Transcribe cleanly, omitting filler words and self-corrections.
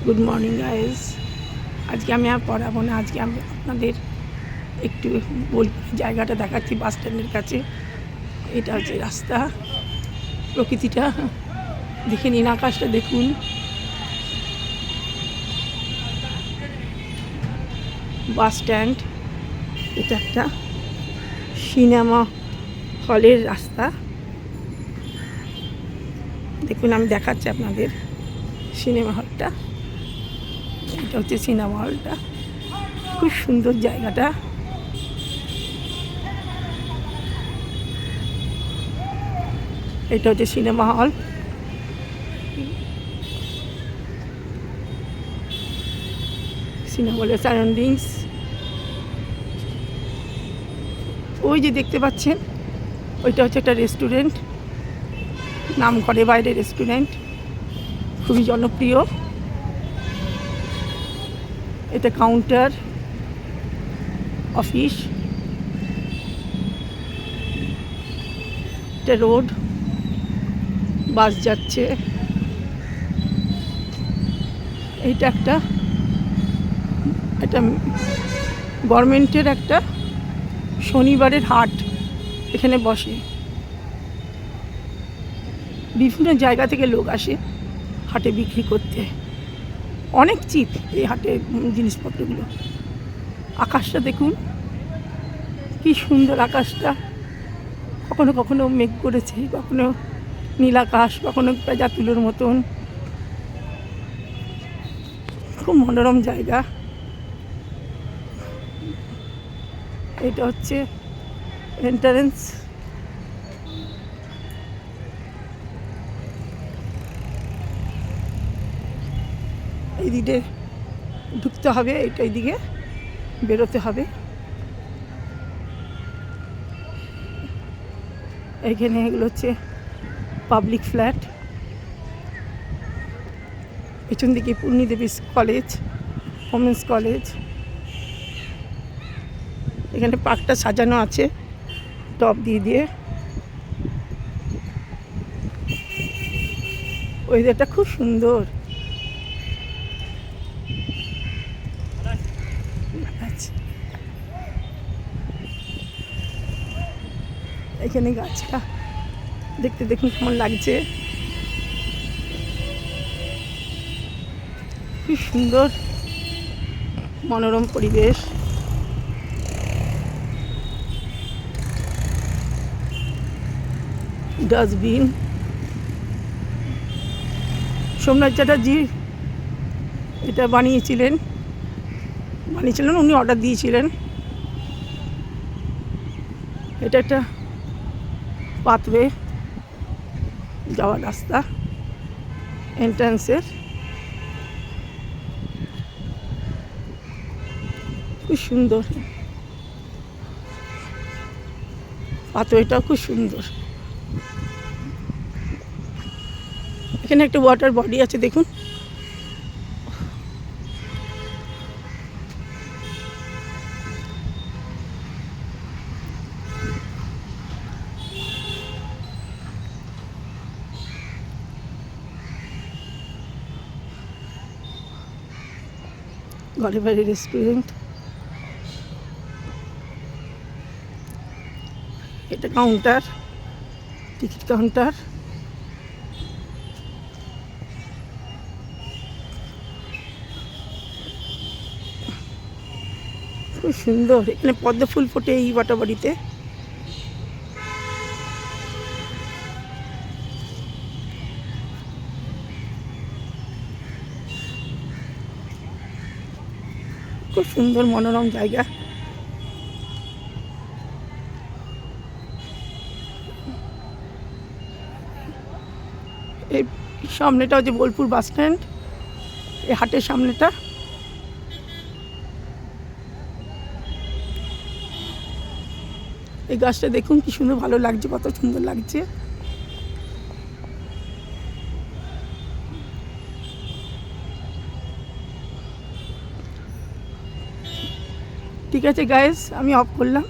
Good morning guys. আজকে আমি আর পড়াবো না, আজকে আমি আপনাদের একটু বোলপুরের জায়গাটা দেখাচ্ছি। বাস স্ট্যান্ডের কাছে এটা হচ্ছে রাস্তা। প্রকৃতিটা দেখে নিন, আকাশটা দেখুন। বাস স্ট্যান্ড, এটা একটা সিনেমা হলের রাস্তা। দেখুন, আমি দেখাচ্ছি আপনাদের সিনেমা হলটা। এটা হচ্ছে সিনেমা হলটা, খুব সুন্দর জায়গাটা। এটা হচ্ছে সিনেমা হল। সিনেমা হলের সারাউন্ডিংস ওই যে দেখতে পাচ্ছেন, ওইটা হচ্ছে একটা রেস্টুরেন্ট, নাম করে বাইরে রেস্টুরেন্ট, খুবই জনপ্রিয়। এটা কাউন্টার অফিস, এটা রোড, বাস যাচ্ছে। এইটা একটা গভর্নমেন্টের একটা শনিবারের হাট, এখানে বসে। বিভিন্ন জায়গা থেকে লোক আসে হাটে বিক্রি করতে। অনেক চিপ এই হাটের জিনিসপত্রগুলো। আকাশটা দেখুন কি সুন্দর আকাশটা, কখনো কখনো মেঘ করেছে, কখনো নীল আকাশ, কখনো পেঁজা তুলোর মতন। খুব মনোরম জায়গা। এটা হচ্ছে এন্ট্রান্স। এইদিকে ঢুকতে হবে, এইদিকে বেরোতে হবে। এখানে এগুলো হচ্ছে পাবলিক ফ্ল্যাট। পেছন দিকে পূর্ণিদেবী কলেজ, ওমেন্স কলেজ। এখানে পার্কটা সাজানো আছে টব দিয়ে। ওয়েদারটা খুব সুন্দর। এখানে গাছটা দেখতে দেখুন কেমন লাগছে, খুব সুন্দর মনোরম পরিবেশ। ডাস্টবিন, সোমনাথ চ্যাটার্জি এটা বানিয়েছিলেন, উনি অর্ডার দিয়েছিলেন। এটা একটা পাথওয়ে যাওয়ার রাস্তা এন্ট্রান্সের, খুব সুন্দর। পাথওয়েটাও খুব সুন্দর। এখানে একটা ওয়াটার বডি আছে, দেখুন। ঘরে বাড়ি রেস্টুরেন্ট। এটা কাউন্টার, টিকিট কাউন্টার। খুব সুন্দর। এখানে পদ্ম ফুল ফোটে এই ওয়াটার বডিতে। খুব সুন্দর মনোরম জায়গা। এই সামনেটা হচ্ছে বোলপুর বাস স্ট্যান্ড, এই হাটের সামনেটা। এই গাছটা দেখুন কি সুন্দর, ভালো লাগছে, কত সুন্দর লাগছে। ঠিক আছে গাইস, আমি অফ করলাম।